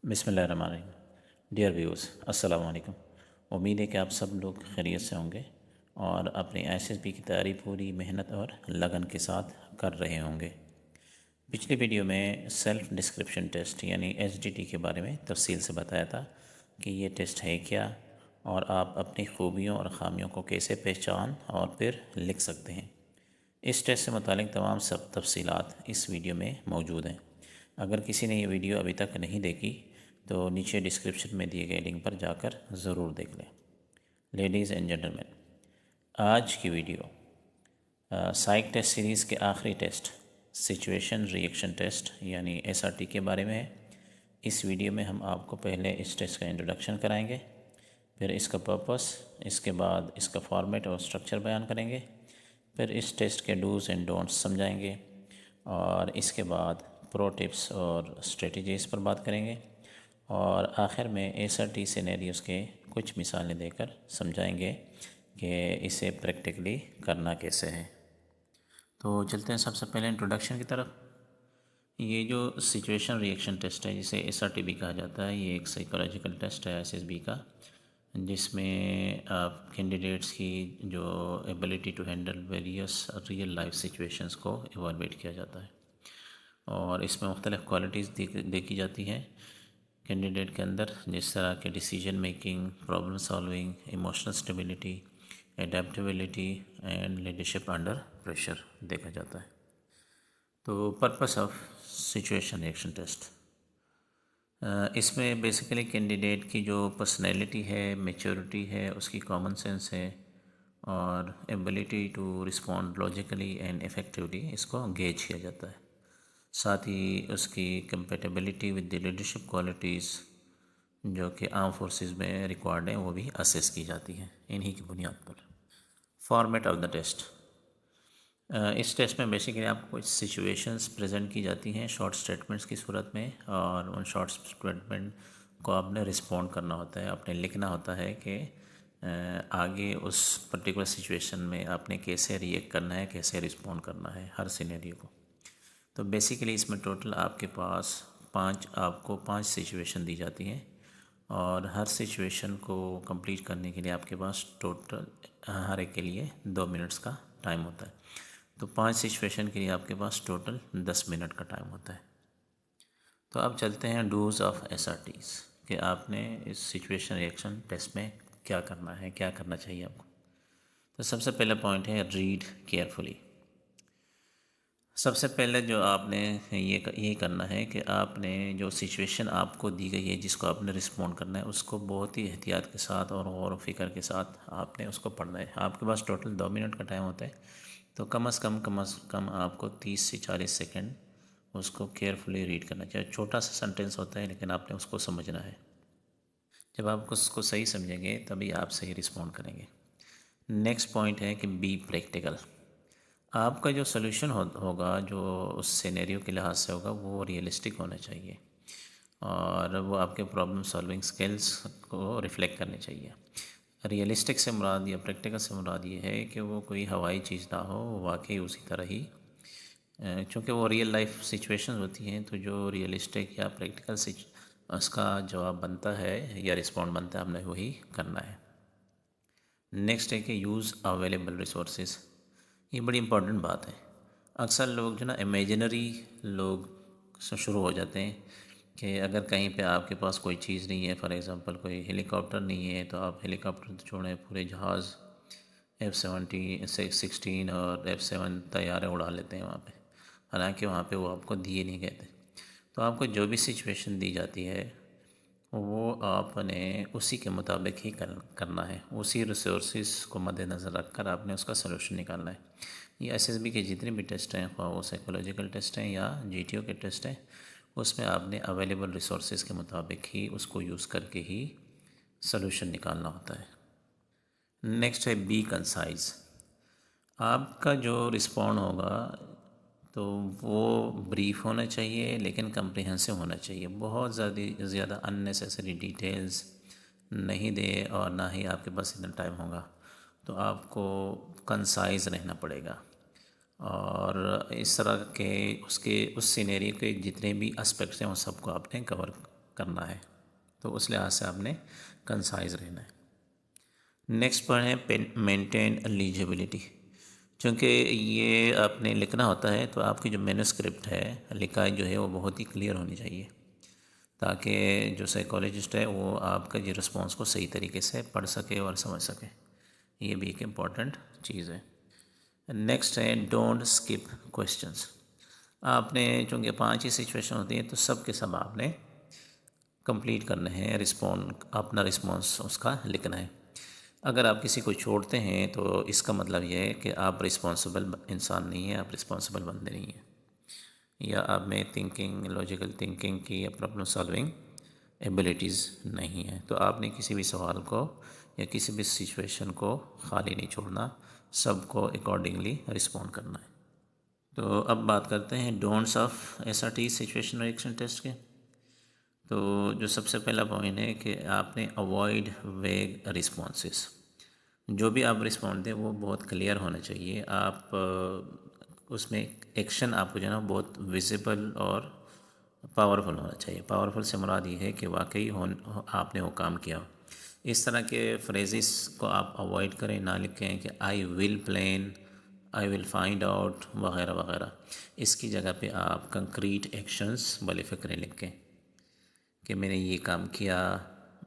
बिस्मिल्लाहिर्रहमानिर्रहीम। Dear viewers, अस्सलाम वालेकुम। उम्मीद है कि आप सब लोग खैरियत से होंगे और अपनी एसएसबी की तैयारी पूरी मेहनत और लगन के साथ कर रहे होंगे। पिछली वीडियो में सेल्फ़ डिस्क्रिप्शन टेस्ट यानी एसडीटी के बारे में तफसील से बताया था कि ये टेस्ट है क्या और आप अपनी खूबियों और ख़ामियों को कैसे पहचान और फिर लिख सकते हैं। इस टेस्ट से मुतालिक तमाम सब तफसीलात इस वीडियो में मौजूद हैं। अगर किसी ने ये वीडियो अभी तक नहीं देखी तो नीचे डिस्क्रिप्शन में दिए गए लिंक पर जाकर ज़रूर देख लें। लेडीज़ एंड जेंटलमैन, आज की वीडियो साइक टेस्ट सीरीज़ के आखिरी टेस्ट सिचुएशन रिएक्शन टेस्ट यानी एसआरटी के बारे में है। इस वीडियो में हम आपको पहले इस टेस्ट का इंट्रोडक्शन कराएंगे, फिर इसका पर्पस, इसके बाद इसका फॉर्मेट और स्ट्रक्चर बयान करेंगे, फिर इस टेस्ट के डूज़ एंड डोंट्स समझाएंगे और इसके बाद प्रो टिप्स और स्ट्रेटजीज़ पर बात करेंगे और आखिर में एसआरटी सिनेरियोज़ के कुछ मिसालें देकर समझाएंगे कि इसे प्रैक्टिकली करना कैसे है। तो चलते हैं सबसे पहले इंट्रोडक्शन की तरफ। ये जो सिचुएशन रिएक्शन टेस्ट है जिसे एसआरटी भी कहा जाता है, ये एक साइकोलॉजिकल टेस्ट है एसएसबी का, जिसमें आप कैंडिडेट्स की जो ability to handle various real life situations को एवेलुएट किया जाता है और इसमें मुख्तलिफ़ क्वालिटीज़ देखी जाती हैं कैंडिडेट के अंदर, जिस तरह के decision making, problem solving, emotional stability, adaptability and leadership under pressure देखा जाता है। तो purpose of situation reaction test, इसमें बेसिकली कैंडिडेट की जो पर्सनैलिटी है, मैच्योरिटी है, उसकी कॉमन सेंस है और ability to respond logically and effectively, इसको गेज किया जाता है। साथ ही उसकी compatibility with the leadership qualities जो कि आर्म फोर्सेस में रिक्वायर्ड हैं वो भी असेस की जाती हैं इन्हीं की बुनियाद पर। फॉर्मेट ऑफ द टेस्ट, इस टेस्ट में बेसिकली आपको कुछ सिचुएशंस प्रेजेंट की जाती हैं शॉर्ट स्टेटमेंट्स की सूरत में और उन शॉर्ट स्टेटमेंट को आपने रिस्पॉन्ड करना होता है, आपने लिखना होता है कि आगे उस पर्टिकुलर सिचुएशन में आपने कैसे रिएक्ट करना है, कैसे रिस्पॉन्ड करना है हर सिनेरियो को। तो बेसिकली इसमें टोटल आपके पास आपको पाँच सिचुएशन दी जाती हैं और हर सिचुएशन को कंप्लीट करने के लिए आपके पास टोटल हर एक के लिए 2 मिनट्स का टाइम होता है। तो 5 सिचुएशन के लिए आपके पास टोटल 10 मिनट का टाइम होता है। तो अब चलते हैं डूज़ ऑफ एसआरटीज़ कि आपने इस सिचुएशन रिएक्शन टेस्ट में क्या करना है, क्या करना चाहिए आपको। तो सबसे पहला पॉइंट है रीड केयरफुली। सबसे पहले जो आपने ये करना है कि आपने जो सिचुएशन आपको दी गई है जिसको आपने रिस्पॉन्ड करना है उसको बहुत ही एहतियात के साथ और गौर व फिक्र के साथ आपने उसको पढ़ना है। आपके पास टोटल 2 मिनट का टाइम होता है, तो कम से कम आपको 30 से 40 सेकंड उसको केयरफुली रीड करना चाहिए। छोटा सा सेंटेंस होता है लेकिन आपने उसको समझना है। जब आप उसको सही समझेंगे तभी आप सही रिस्पॉन्ड करेंगे। नेक्स्ट पॉइंट है कि बी प्रैक्टिकल। आपका जो सोल्यूशन होगा जो उस सिनेरियो के लिहाज से होगा वो रियलिस्टिक होना चाहिए और वो आपके प्रॉब्लम सॉल्विंग स्किल्स को रिफ़्लेक्ट करने चाहिए। रियलिस्टिक से मुराद या प्रैक्टिकल से मुराद ये है कि वो कोई हवाई चीज़ ना हो, वो वाकई उसी तरह ही, चूँकि वो रियल लाइफ सिचुएशंस होती हैं तो जो रियलिस्टिक या प्रैक्टिकल उसका जवाब बनता है या रिस्पॉन्ड बनता है, हमने वही करना है। नेक्स्ट है कि यूज़ अवेलेबल रिसोर्सेज। ये बड़ी इंपॉर्टेंट बात है। अक्सर लोग जो ना इमेजिनरी लोग से शुरू हो जाते हैं कि अगर कहीं पे आपके पास कोई चीज़ नहीं है, फॉर एग्ज़ाम्पल कोई हेलीकॉप्टर नहीं है तो आप हेलीकॉप्टर तो छोड़ें, पूरे जहाज़ F-16 और F-7 तैयारे उड़ा लेते हैं वहाँ पे, हालांकि वहाँ पे वो आपको दिए नहीं गए थे। तो आपको जो भी सिचुएशन दी जाती है वो आपने उसी के मुताबिक ही करना है, उसी रिसोर्सेज को मद्देनज़र रख कर आपने उसका सलूशन निकालना है। ये एसएसबी के जितने भी टेस्ट हैं, ख्वाह वो साइकोलॉजिकल टेस्ट हैं या जीटीओ के टेस्ट हैं, उसमें आपने अवेलेबल रिसोर्सेज के मुताबिक ही उसको यूज़ करके ही सलूशन निकालना होता है। नेक्स्ट है बी कंसाइज। आपका जो रिस्पॉन्ड होगा तो वो ब्रीफ होना चाहिए लेकिन कम्प्रिहेंसिव होना चाहिए। बहुत ज़्यादा अननेसेसरी डिटेल्स नहीं दे और ना ही आपके पास इतना टाइम होगा, तो आपको कंसाइज रहना पड़ेगा और इस तरह के उस सिनेरियो के जितने भी एस्पेक्ट्स हैं वो सबको आपने कवर करना है, तो उस लिहाज से आपने कंसाइज रहना है। नेक्स्ट पॉइंट है मेंटेन लीजिबिलिटी। चूँकि ये आपने लिखना होता है तो आपकी जो मैन्युस्क्रिप्ट है, लिखाई जो है वो बहुत ही क्लियर होनी चाहिए, ताकि जो साइकोलॉजिस्ट है वो आपका ये रिस्पॉन्स को सही तरीके से पढ़ सके और समझ सके। ये भी एक इम्पॉर्टेंट चीज़ है। नेक्स्ट है डोंट स्किप क्वेश्चंस। आपने चूँकि 5 ही सिचुएशन होती है तो सब के सब आपने कंप्लीट करने हैं, अपना रिस्पॉन्स उसका लिखना है। अगर आप किसी को छोड़ते हैं तो इसका मतलब यह है कि आप रिस्पॉन्सिबल इंसान नहीं हैं, आप रिस्पॉन्सिबल बंदे नहीं हैं, या आप में थिंकिंग, लॉजिकल थिंकिंग की या प्रॉब्लम सॉल्विंग एबिलिटीज़ नहीं है। तो आपने किसी भी सवाल को या किसी भी सिचुएशन को खाली नहीं छोड़ना, सबको अकॉर्डिंगली रिस्पॉन्ड करना है। तो अब बात करते हैं don'ts of SRT, situation reaction test के। तो जो सबसे पहला पॉइंट है कि आपने अवॉइड वेग रिस्पॉन्सेस। जो भी आप रिस्पॉन्ड दें वो बहुत क्लियर होना चाहिए। आप उसमें एक्शन आपको जो है ना बहुत विजिबल और पावरफुल होना चाहिए। पावरफुल से मुराद ये है कि वाकई आपने वो काम किया। इस तरह के फ्रेजेस को आप अवॉइड करें, ना लिखें कि I will plan, I will find out वगैरह वगैरह। इसकी जगह पे आप कंक्रीट एक्शंस बड़े फ़िक्रे लिखें कि मैंने ये काम किया,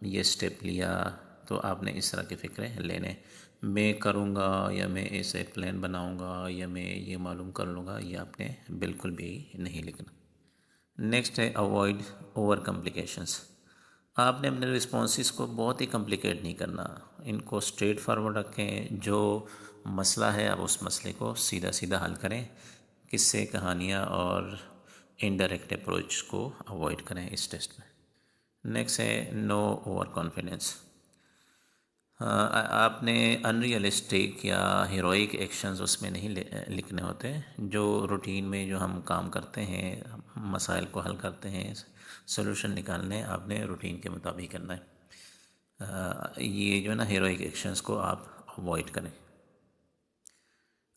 ये स्टेप लिया। तो आपने इस तरह के फ़िक्रे लेने, मैं करूँगा या मैं ऐसे प्लान बनाऊँगा या मैं ये मालूम कर लूँगा, ये आपने बिल्कुल भी नहीं लिखना। नेक्स्ट है अवॉइड ओवर कॉम्प्लिकेशंस। आपने अपने रिस्पॉन्सेस को बहुत ही कॉम्प्लिकेट नहीं करना, इनको स्ट्रेट फॉरवर्ड रखें। जो मसला है आप उस मसले को सीधा सीधा हल करें। किस्से, कहानियाँ और इनडायरेक्ट अप्रोच को अवॉइड करें इस टेस्ट में। नेक्स्ट है नो ओवर कॉन्फिडेंस। आपने अनरियलिस्टिक या हीरोइक एक्शंस उसमें नहीं लिखने होते। जो रूटीन में जो हम काम करते हैं, मसाइल को हल करते हैं, सोल्यूशन निकालने, आपने रूटीन के मुताबिक करना है। ये जो है ना हीरोइक एक्शंस को आप अवॉइड करें।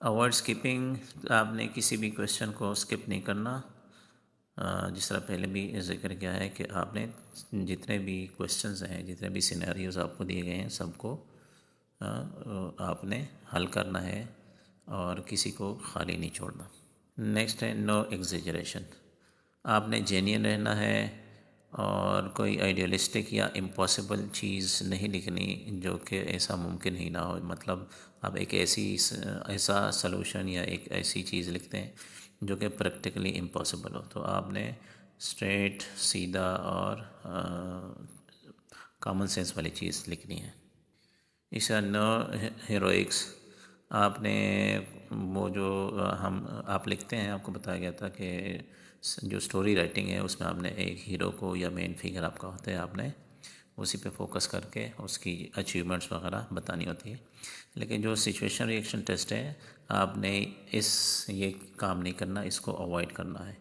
अवॉइड स्किपिंग, आपने किसी भी क्वेश्चन को स्किप नहीं करना। जिस तरह पहले भी जिक्र किया है कि आपने जितने भी क्वेश्चंस हैं, जितने भी सिनेरियोज आपको दिए गए हैं, सबको आपने हल करना है और किसी को खाली नहीं छोड़ना। नेक्स्ट है नो एग्जेजरेशन। आपने जेन्युइन रहना है और कोई आइडियलिस्टिक या इम्पॉसिबल चीज़ नहीं लिखनी जो कि ऐसा मुमकिन ही ना हो। मतलब आप एक ऐसा सलूशन या एक ऐसी चीज़ लिखते हैं जो कि प्रैक्टिकली इम्पॉसिबल हो। तो आपने स्ट्रेट, सीधा और कॉमन सेंस वाली चीज़ लिखनी है। इसे नो हीरोइक्स। आपने वो जो आप लिखते हैं, आपको बताया गया था कि जो स्टोरी राइटिंग है उसमें आपने एक हीरो को या मेन फिगर आपका होता है, आपने उसी पे फोकस करके उसकी अचीवमेंट्स वगैरह बतानी होती है। लेकिन जो सिचुएशन रिएक्शन टेस्ट है, आपने ये काम नहीं करना, इसको अवॉइड करना है।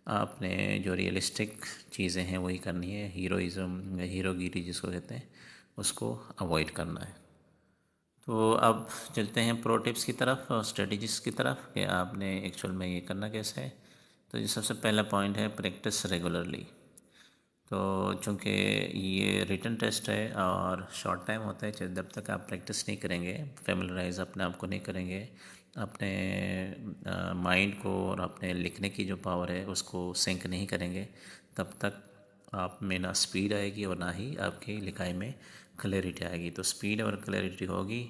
आपने जो रियलिस्टिक चीज़ें हैं वही करनी है। हीरोइज़म, हीरोगिरी जिसको कहते हैं, उसको अवॉइड करना है। तो अब चलते हैं प्रो टिप्स की तरफ और स्ट्रेटजीज़ की तरफ कि आपने एक्चुअल में ये करना कैसे है। तो ये सबसे पहला पॉइंट है प्रैक्टिस रेगुलरली। तो चूँकि ये रिटन टेस्ट है और शॉर्ट टाइम होता है, जब तक आप प्रैक्टिस नहीं करेंगे, फेमिलराइज अपने आप को नहीं करेंगे, अपने माइंड को और अपने लिखने की जो पावर है उसको सिंक नहीं करेंगे, तब तक आप में ना स्पीड आएगी और ना ही आपकी लिखाई में क्लैरिटी आएगी। तो स्पीड और क्लैरिटी होगी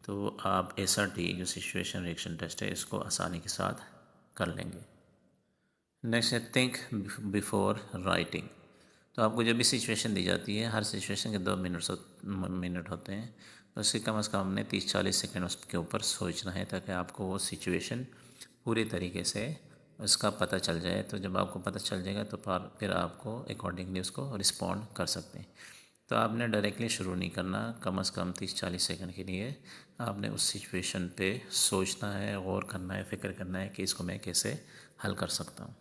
तो आप SRT जो सिचुएशन रिएक्शन टेस्ट है इसको आसानी के साथ कर लेंगे। नेक्स्ट है थिंक बिफोर राइटिंग। तो आपको जब भी सिचुएशन दी जाती है, हर सिचुएशन के 2 मिनट होते हैं, तो उसके कम से कम हमने 30-40 सेकेंड उसके ऊपर सोचना है, ताकि आपको वो सिचुएशन पूरे तरीके से उसका पता चल जाए। तो जब आपको पता चल जाएगा तो फिर आपको अकॉर्डिंगली उसको रिस्पॉन्ड कर सकते हैं। तो आपने डायरेक्टली शुरू नहीं करना, कम से कम 30-40 सेकंड के लिए आपने उस सिचुएशन पे सोचना है, गौर करना है, फ़िक्र करना है कि इसको मैं कैसे हल कर सकता हूँ।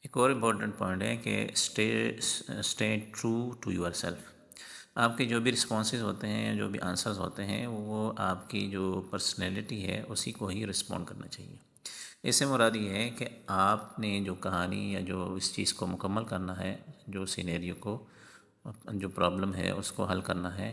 एक और इम्पॉर्टेंट पॉइंट है कि stay true to yourself. आपके जो भी रिस्पॉन्सेज होते हैं, जो भी आंसर्स होते हैं, वो आपकी जो पर्सनैलिटी है उसी को ही रिस्पॉन्ड करना चाहिए। इससे मुराद ये है कि आपने जो कहानी या जो इस चीज़ को मुकम्मल करना है, जो सिनेरियो को, जो प्रॉब्लम है उसको हल करना है,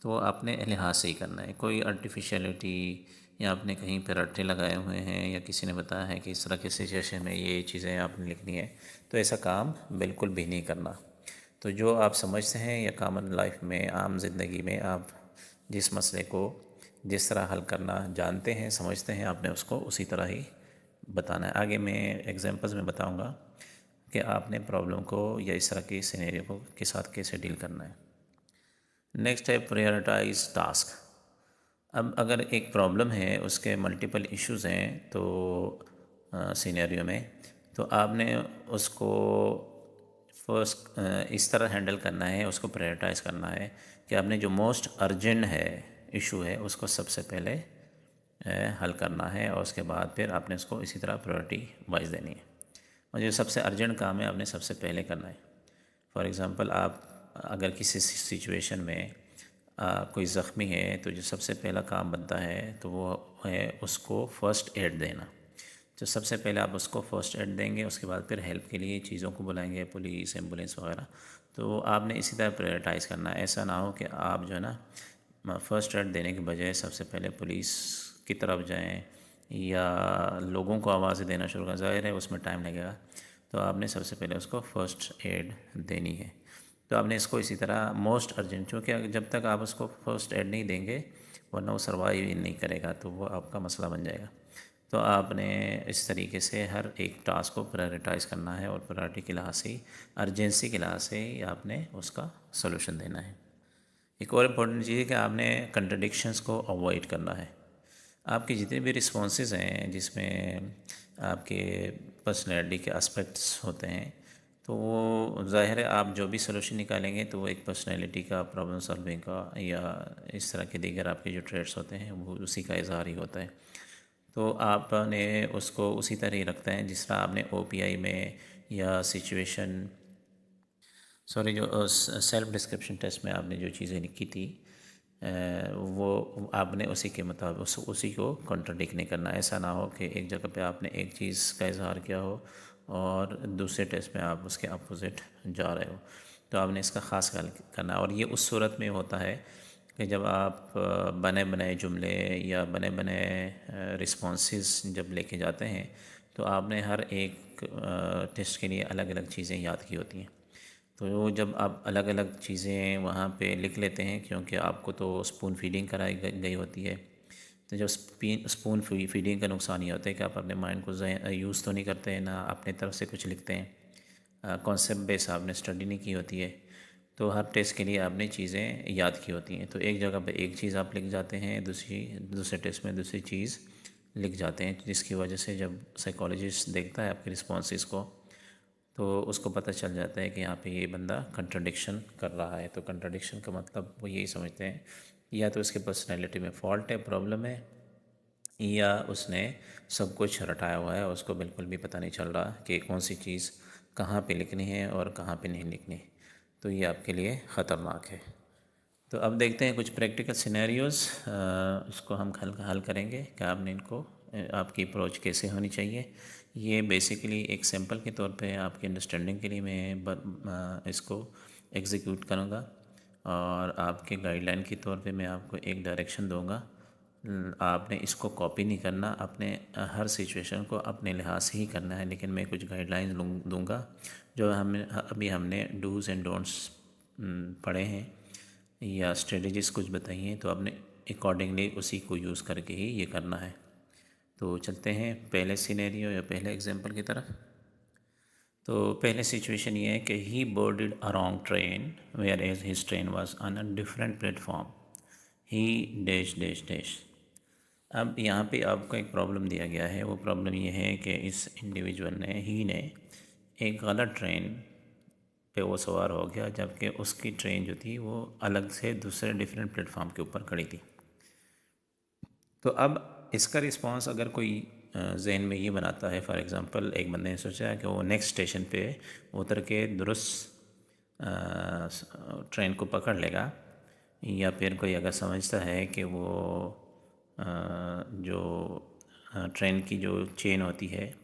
तो वो अपने लिहाज से ही करना है। कोई आर्टिफिशियलिटी या आपने कहीं पर रट्टे लगाए हुए हैं या किसी ने बताया है कि इस तरह के सिचुएशन में ये चीज़ें आपने लिखनी है, तो ऐसा काम बिल्कुल भी नहीं करना। तो जो आप समझते हैं या कॉमन लाइफ में, आम ज़िंदगी में आप जिस मसले को जिस तरह हल करना जानते हैं, समझते हैं, आपने उसको उसी तरह ही बताना है। आगे मैं एग्जांपल्स में बताऊंगा कि आपने प्रॉब्लम को या इस तरह के सिनेरियो को के साथ कैसे डील करना है। नेक्स्ट है प्रायोरिटाइज टास्क। अब अगर एक प्रॉब्लम है, उसके मल्टीपल इश्यूज़ हैं, तो सिनेरियो में, तो आपने उसको फर्स्ट इस तरह हैंडल करना है, उसको प्रायोरिटाइज़ करना है कि आपने जो मोस्ट अर्जेंट है इशू है उसको सबसे पहले हल करना है, और उसके बाद फिर आपने उसको इसी तरह प्रायोरिटी वाइज देनी है। और जो सबसे अर्जेंट काम है आपने सबसे पहले करना है। फॉर एग्ज़ाम्पल, आप अगर किसी सिचुएशन में कोई ज़ख्मी है, तो जो सबसे पहला काम बनता है तो वो है उसको फ़र्स्ट एड देना। तो सबसे पहले आप उसको फ़र्स्ट एड देंगे, उसके बाद फिर हेल्प के लिए चीज़ों को बुलाएंगे, पुलिस, एम्बुलेंस वगैरह। तो आपने इसी तरह प्रायोरिटाइज़ करना है। ऐसा ना हो कि आप जो है ना फ़र्स्ट एड देने के बजाय सबसे पहले पुलिस की तरफ जाएं या लोगों को आवाज़ें देना शुरू करें। ज़ाहिर है उसमें टाइम लगेगा, तो आपने सबसे पहले उसको फ़र्स्ट एड देनी है। तो आपने इसको इसी तरह मोस्ट अर्जेंट, क्योंकि जब तक आप उसको फ़र्स्ट एड नहीं देंगे वरना वो सर्वाइव ही नहीं करेगा, तो वो आपका मसला बन जाएगा। तो आपने इस तरीके से हर एक टास्क को प्रायोरिटाइज़ करना है और प्रायोरिटी के लिहाज से, अर्जेंसी के लिहाज से ही आपने उसका सोल्यूशन देना है। एक और इम्पॉर्टेंट चीज़ है कि आपने कंट्रडिक्शंस को अवॉइड करना है। आपके जितने भी रिस्पॉन्सेज हैं जिसमें आपके पर्सनैलिटी के एस्पेक्ट्स होते हैं, तो वो ज़ाहिर है आप जो भी सोल्यूशन निकालेंगे तो वो एक पर्सनैलिटी का, प्रॉब्लम सॉल्विंग का या इस तरह के दीगर आपके जो ट्रेड्स होते हैं वो उसी का इजहार ही होता है। तो आपने उसको उसी तरह ही रखते हैं जिस तरह आपने ओपीआई में या सिचुएशन, सॉरी, जो सेल्फ डिस्क्रिप्शन टेस्ट में आपने जो चीज़ें लिखी थी, वो आपने उसी के मुताबिक उसी को कॉन्ट्रडिक्ट नहीं करना। ऐसा ना हो कि एक जगह पे आपने एक चीज़ का इजहार किया हो और दूसरे टेस्ट में आप उसके अपोजिट जा रहे हो। तो आपने इसका ख़ास ख्याल करना है। और ये उस सूरत में होता है कि जब आप बने बनाए जुमले या बने बनाए रिस्पॉन्सेस जब लेके जाते हैं, तो आपने हर एक टेस्ट के लिए अलग अलग चीज़ें याद की होती हैं। तो जब आप अलग अलग चीज़ें वहाँ पे लिख लेते हैं, क्योंकि आपको तो स्पून फीडिंग कराई गई होती है, तो जब स्पून फीडिंग का नुकसान ये होता है कि आप अपने माइंड को यूज़ तो नहीं करते हैं, ना अपने तरफ से कुछ लिखते हैं, कॉन्सेप्ट बेस आपने स्टडी नहीं की होती है। तो हर टेस्ट के लिए आपने चीज़ें याद की होती हैं, तो एक जगह पे एक चीज़ आप लिख जाते हैं, दूसरे टेस्ट में दूसरी चीज़ लिख जाते हैं, जिसकी वजह से जब साइकोलॉजिस्ट देखता है आपके रिस्पॉन्सेस को, तो उसको पता चल जाता है कि यहाँ पे ये बंदा कंट्रडिक्शन कर रहा है। तो कंट्रडिक्शन का मतलब वो यही समझते हैं, या तो उसके पर्सनैलिटी में फ़ॉल्ट है, प्रॉब्लम है, या उसने सब कुछ रटाया हुआ है, उसको बिल्कुल भी पता नहीं चल रहा कि कौन सी चीज़ कहाँ पे लिखनी है और कहाँ पे नहीं लिखनी। तो ये आपके लिए ख़तरनाक है। तो अब देखते हैं कुछ प्रैक्टिकल सिनेरियोज़, इसको हम हल करेंगे कि आपने इनको आपकी अप्रोच कैसे होनी चाहिए। ये बेसिकली एक सैम्पल के तौर पे आपकी अंडरस्टैंडिंग के लिए मैं इसको एग्जीक्यूट करूँगा, और आपके गाइडलाइन के तौर पे मैं आपको एक डायरेक्शन दूँगा। आपने इसको कॉपी नहीं करना, अपने हर सिचुएशन को अपने लिहाज से ही करना है, लेकिन मैं कुछ गाइडलाइंस दूँगा जो हमने डूज़ एंड डोंट्स पढ़े हैं या स्ट्रेटजीज़ कुछ बताई हैं, तो आपने अकॉर्डिंगली उसी को यूज़ करके ही ये करना है। तो चलते हैं पहले सिनेरियो या पहले एग्जांपल की तरफ। तो पहले सिचुएशन ये है कि he boarded a wrong train whereas his train was on a different platform, he dash dash dash. अब यहाँ पे आपको एक प्रॉब्लम दिया गया है। वो प्रॉब्लम ये है कि इस इंडिविजुअल ने एक गलत ट्रेन पे वो सवार हो गया, जबकि उसकी ट्रेन जो थी वो अलग से दूसरे डिफरेंट प्लेटफॉर्म के ऊपर खड़ी थी। तो अब इसका रिस्पांस अगर कोई जहन में ये बनाता है, फॉर एग्ज़ाम्पल एक बंदे ने सोचा कि वो नेक्स्ट स्टेशन पे उतर के दुरुस्त ट्रेन को पकड़ लेगा, या फिर कोई अगर समझता है कि वो जो ट्रेन की जो चेन होती है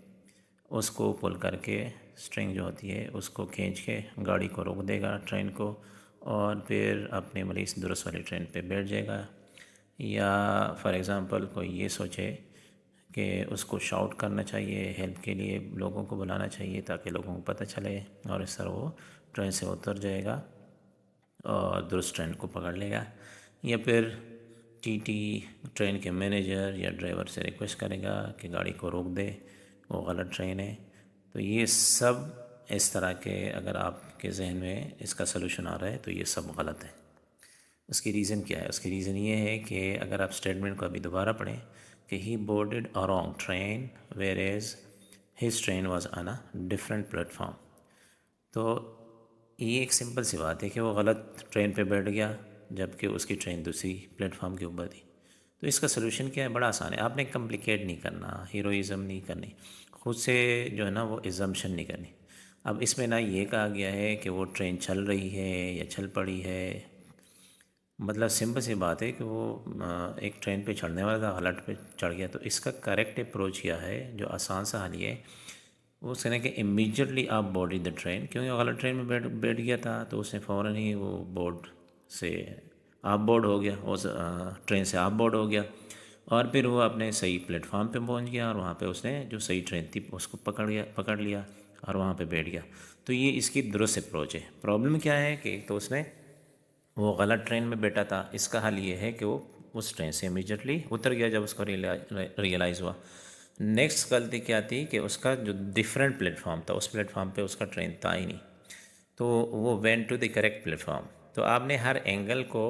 उसको पुल करके, स्ट्रिंग जो होती है उसको खींच के गाड़ी को रोक देगा, ट्रेन को, और फिर अपने मरीज़ दुरुस्त वाली ट्रेन पे बैठ जाएगा। या फॉर एग्ज़ाम्पल कोई ये सोचे कि उसको शाउट करना चाहिए, हेल्प के लिए लोगों को बुलाना चाहिए ताकि लोगों को पता चले, और इस तरह वो ट्रेन से उतर जाएगा और दुरुस्त ट्रेन को पकड़ लेगा। या फिर टीटी ट्रेन के मैनेजर या ड्राइवर से रिक्वेस्ट करेगा कि गाड़ी को रोक दे, वो गलत ट्रेन है। तो ये सब इस तरह के अगर आपके जहन में इसका सलूशन आ रहा है तो ये सब गलत है। उसकी रीज़न क्या है? उसकी रीज़न ये है कि अगर आप स्टेटमेंट को अभी दोबारा पढ़ें कि he boarded a wrong train whereas his train was on a different platform. तो ये एक सिंपल सी बात है कि वो गलत ट्रेन पे बैठ गया जबकि उसकी ट्रेन दूसरी प्लेटफॉर्म के ऊपर थी। तो इसका सलूशन क्या है? बड़ा आसान है। आपने कम्प्लिकेट नहीं करना, हीरोइज़म नहीं करनी, खुद से जो है ना वो इज़म्पशन नहीं करनी। अब इसमें ना ये कहा गया है कि वो ट्रेन चल रही है या चल पड़ी है, मतलब सिंपल सी बात है कि वो एक ट्रेन पे चढ़ने वाला था, गलत पे चढ़ गया। तो इसका करेक्ट अप्रोच क्या है, जो आसान सा हल ये है, वो उसने कि इमीडिएटली आप बोर्ड द ट्रेन, क्योंकि गलत ट्रेन में बैठ बैठ गया था तो उसने फ़ौरन ही वो बोर्ड से आप बोर्ड हो गया, उस ट्रेन से आप बोर्ड हो गया, और फिर वो अपने सही प्लेटफॉर्म पे पहुंच गया और वहाँ पे उसने जो सही ट्रेन थी उसको पकड़ लिया और वहाँ पे बैठ गया। तो ये इसकी दुरुस्त अप्रोच है। प्रॉब्लम क्या है कि तो उसने वो गलत ट्रेन में बैठा था। इसका हल ये है कि वो उस ट्रेन से इमीडिएटली उतर गया जब उसको रियलाइज़ हुआ। नेक्स्ट गलती क्या थी कि उसका जो डिफरेंट प्लेटफॉर्म था उस प्लेटफॉर्म पे उसका ट्रेन था ही नहीं, तो वो went to the correct platform. तो आपने हर एंगल को,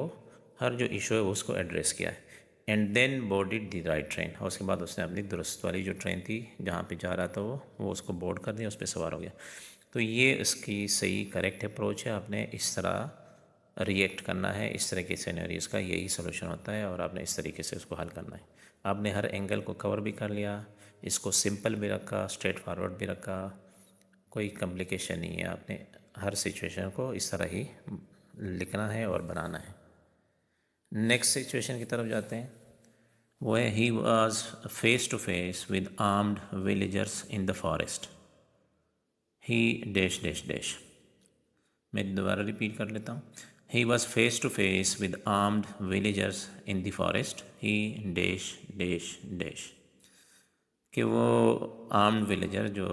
हर जो इशू है उसको एड्रेस किया है, and then boarded the right train. और उसके बाद उसने अपनी दुरुस्त वाली जो ट्रेन थी जहाँ पे जा रहा था वो उसको बोर्ड कर दिया, उस पर सवार हो गया। तो ये इसकी सही करेक्ट अप्रोच है। आपने इस तरह रिएक्ट करना है, इस तरह के सिनेरियोज़ का यही सोल्यूशन होता है, और आपने इस तरीके से उसको हल करना है। आपने हर एंगल को कवर भी कर लिया, इसको सिंपल भी रखा, स्ट्रेट फॉरवर्ड भी रखा, कोई कॉम्प्लिकेशन नहीं है। आपने हर सिचुएशन को इस तरह ही लिखना है और बनाना है। नेक्स्ट सिचुएशन की तरफ जाते हैं। वो है he was face to face with armed villagers in the forest. He dash dash dash. मैं दोबारा रिपीट कर लेता हूँ। He was face to face with armed villagers in the forest. He dash dash dash. कि वो armed villager, जो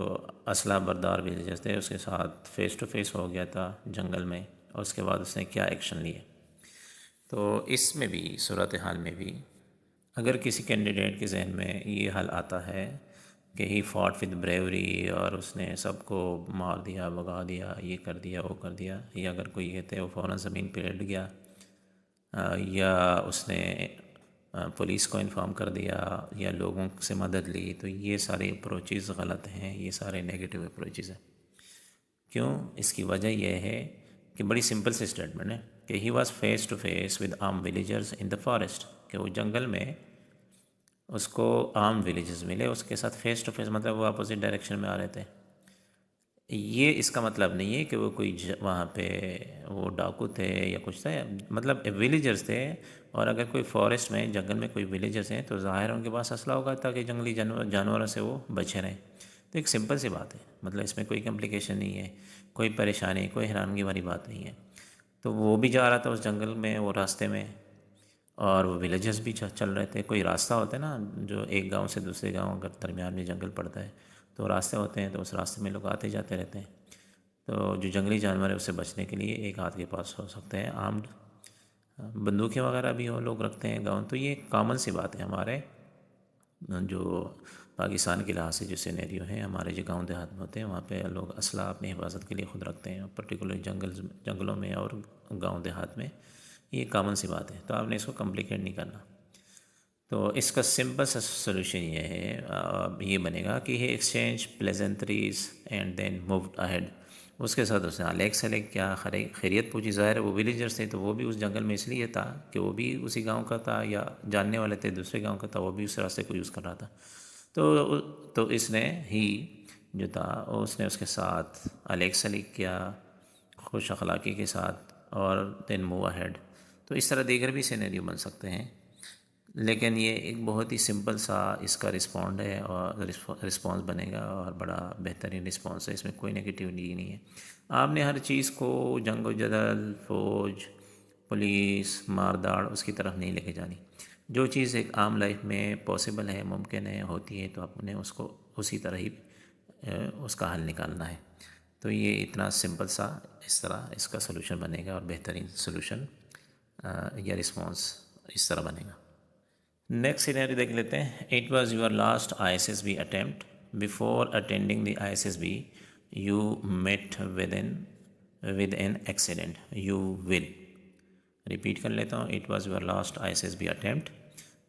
असला बरदार विलेजर्स थे, उसके साथ फ़ेस टू फेस हो गया था जंगल में, और उसके बाद उसने क्या एक्शन लिए। तो इसमें भी, सूरत हाल में भी, अगर किसी कैंडिडेट के जहन में ये हल आता है कि ही फॉट विद ब्रेवरी और उसने सबको मार दिया, भगा दिया, ये कर दिया, वो कर दिया, या अगर कोई कहते हैं वो फ़ौरन ज़मीन पर लेट गया, या उसने पुलिस को इन्फॉर्म कर दिया, या लोगों से मदद ली, तो ये सारे अप्रोचेज़ गलत हैं, ये सारे नेगेटिव अप्रोचेज़ हैं। क्यों? इसकी वजह यह है कि बड़ी सिंपल सी स्टेटमेंट है कि he was face to face with arm villagers in the forest. कि वो जंगल में उसको आर्म विलेजर्स मिले, उसके साथ फेस टू फेस, मतलब वो अपोजिट डायरेक्शन में आ रहे थे। ये इसका मतलब नहीं है कि वो कोई वहाँ पे वो डाकू थे या कुछ था, मतलब विलेजर्स थे। और अगर कोई फॉरेस्ट में, जंगल में कोई विलेजर्स हैं तो ज़ाहिर उनके पास असला होगा ताकि जंगली जानवरों से वो बचे रहें। तो एक सिंपल सी बात है, मतलब इसमें कोई कॉम्प्लिकेशन नहीं है, कोई परेशानी, कोई हैरानगी वाली बात नहीं है। तो वो भी जा रहा था उस जंगल में, वो रास्ते में, और वो विलेजर्स भी चल रहे थे। कोई रास्ता होता है ना, जो एक गांव से दूसरे गांव अगर दरमियान में जंगल पड़ता है तो रास्ते होते हैं, तो उस रास्ते में लोग आते जाते रहते हैं। तो जो जंगली जानवर है उससे बचने के लिए एक हाथ के पास हो सकते हैं आर्म्ड, बंदूकें वगैरह भी हो लोग रखते हैं गाँव। तो ये कॉमन सी बात है हमारे जो पाकिस्तान के लिहाज से जो सिनेरियो हैं, हमारे जो गांव देहात में होते हैं वहाँ पे लोग असला अपनी हिफाजत के लिए ख़ुद रखते हैं, पर्टिकुलर जंगलों में और गांव देहात में। ये कॉमन सी बात है, तो आपने इसको कॉम्प्लिकेट नहीं करना। तो इसका सिंपल सा सोल्यूशन ये है, ये बनेगा कि he exchange pleasantries and then moved ahead. उसके साथ उसने अलग से अलग क्या खैरियत पूछी। ज़ाहिर है वो विलेजर्स थे तो वो भी उस जंगल में इसलिए था कि वो भी उसी गांव का था, या जानने वाले थे दूसरे गांव का था, वो भी उस रास्ते को यूज़ कर रहा था। तो इसने ही जो था उसने उसके साथ अलग से अलग किया, खुश अखलाक़ी के साथ, और देन मूव अहेड। तो इस तरह देकर भी सिनेरियो बन सकते हैं। लेकिन ये एक बहुत ही सिंपल सा इसका रिस्पॉन्ड है और रिस्पॉन्स बनेगा और बड़ा बेहतरीन रिस्पॉन्स है, इसमें कोई नेगेटिविटी नहीं है। आपने हर चीज़ को जंग व जदल, फौज, पुलिस, मारदाड़ उसकी तरफ नहीं लेके जानी। जो चीज़ एक आम लाइफ में पॉसिबल है, मुमकिन है, होती है, तो आपने उसको उसी तरह ही उसका हल निकालना है। तो ये इतना सिंपल सा इस तरह इसका सलूशन बनेगा और बेहतरीन सलूशन या रिस्पॉन्स इस तरह बनेगा। नेक्स्ट सिनेरियो देख लेते हैं। It was your last ISSB attempt. Before attending the ISSB you met with an accident. You will, repeat कर लेता हूँ। It was your last ISSB attempt.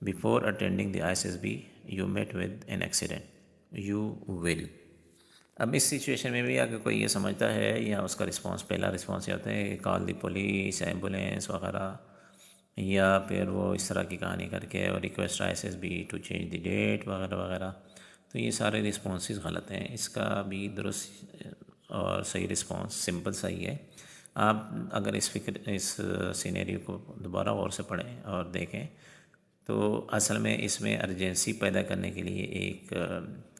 Before attending the ISSB you met with an accident. You will. अब इस situation में भी अगर कोई ये समझता है या उसका रिस्पांस, पहला रिस्पांस ये आता है कॉल दी पुलिस, एम्बुलेंस वगैरह, या फिर वो इस तरह की कहानी करके और request ISSB to change the date वगैरह वगैरह, तो ये सारे रिस्पॉन्सेस गलत हैं। इसका भी दुरुस्त और सही रिस्पॉन्स सिंपल सही है। आप अगर इस सिनेरियो को दोबारा गौर से पढ़ें और देखें तो असल में इसमें अर्जेंसी पैदा करने के लिए एक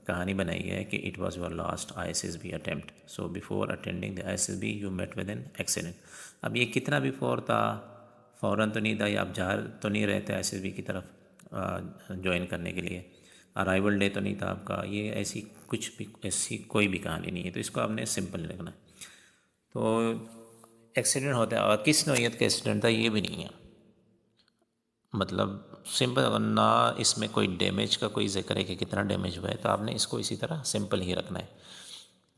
कहानी बनाई है कि it was your last ISSB attempt, so before attending the ISSB you met with an accident. अब ये कितना बिफोर था, फ़ौरन तो नहीं था, या आप जा तो नहीं रहे थे ISSB की तरफ ज्वाइन करने के लिए, अराइवल डे तो नहीं था आपका, ये ऐसी कुछ भी ऐसी कोई भी कहानी नहीं है। तो इसको आपने सिंपल लिखना है। तो एक्सीडेंट होता है और किस नौइयत का एक्सीडेंट था ये भी नहीं है, मतलब सिंपल। अगर ना इसमें कोई डैमेज का कोई जिक्र है कि कितना डैमेज हुआ है, तो आपने इसको इसी तरह सिंपल ही रखना है।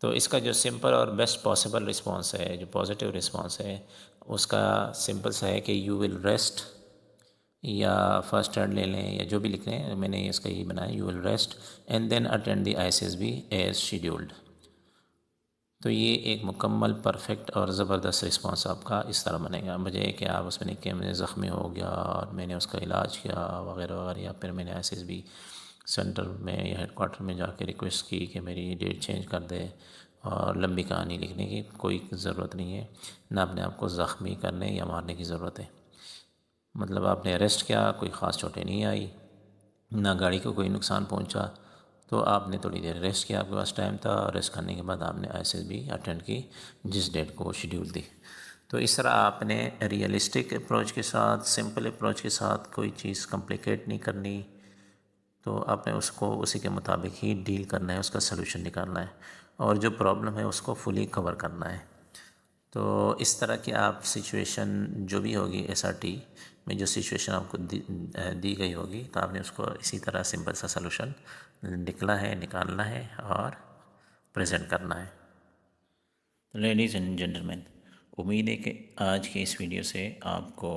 तो इसका जो सिंपल और बेस्ट पॉसिबल रिस्पांस है, जो पॉजिटिव रिस्पांस है, उसका सिंपल सा है कि यू विल रेस्ट, या फर्स्ट एड ले लें या जो भी लिख लें, मैंने इसका यही बनाया, you will rest and then attend the ISSB as scheduled. तो ये एक मुकम्मल परफेक्ट और ज़बरदस्त रिस्पांस आपका इस तरह बनेगा, बजाय कि आप उसमें लिखें मुझे ज़ख्मी हो गया और मैंने उसका इलाज किया वगैरह वगैरह, या फिर मैंने ISSB सेंटर में या हेडक्वार्टर में जाके रिक्वेस्ट की कि मेरी डेट चेंज कर दे। और लंबी कहानी लिखने की कोई ज़रूरत नहीं है, ना अपने आप को ज़ख्मी करने या मारने की ज़रूरत है। मतलब आपने अरेस्ट किया, कोई ख़ास चोटें नहीं आई, ना गाड़ी को कोई नुकसान पहुंचा, तो आपने थोड़ी देर रेस्ट किया, आपके पास टाइम था, रेस्ट करने के बाद आपने ISSB अटेंड की जिस डेट को शेड्यूल दी। तो इस तरह आपने रियलिस्टिक अप्रोच के साथ, सिंपल अप्रोच के साथ, कोई चीज़ कॉम्प्लिकेट नहीं करनी, तो आपने उसको उसी के मुताबिक ही डील करना है, उसका सलूशन निकालना है और जो प्रॉब्लम है उसको फुली कवर करना है। तो इस तरह की आप सिचुएशन जो भी होगी SRT में, जो सिचुएशन आपको दी गई होगी, तो आपने उसको इसी तरह सिंपल सा सलूशन निकालना है और प्रेजेंट करना है। लेडीज़ एंड जेंटलमैन, उम्मीद है कि आज के इस वीडियो से आपको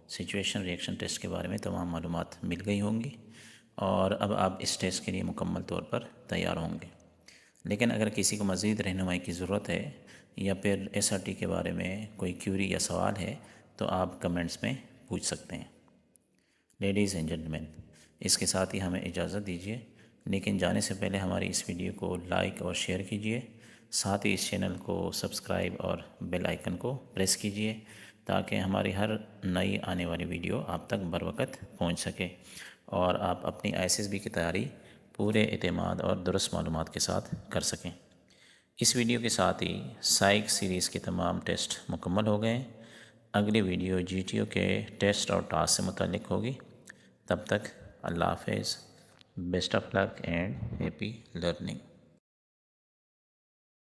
सिचुएशन रिएक्शन टेस्ट के बारे में तमाम मालूमात मिल गई होंगी और अब आप इस टेस्ट के लिए मुकम्मल तौर पर तैयार होंगे। लेकिन अगर किसी को मज़ीद रहनुमाई की ज़रूरत है या फिर SRT के बारे में कोई क्यूरी या सवाल है, तो आप कमेंट्स में पूछ सकते हैं। लेडीज़ एंड जेंटलमैन, इसके साथ ही हमें इजाज़त दीजिए, लेकिन जाने से पहले हमारी इस वीडियो को लाइक और शेयर कीजिए, साथ ही इस चैनल को सब्सक्राइब और बेल आइकन को प्रेस कीजिए ताकि हमारी हर नई आने वाली वीडियो आप तक बर वक्त पहुँच सके और आप अपनी ISSB की तैयारी पूरे एतमाद और दुरुस्त मालूमात के साथ कर सकें। इस वीडियो के साथ ही साइक सीरीज़ के तमाम टेस्ट मुकम्मल हो गए। अगली वीडियो GTO के टेस्ट और टास्क से मुताल्लिक़ होगी। तब तक अल्लाह हाफ़िज़, best of luck and happy learning.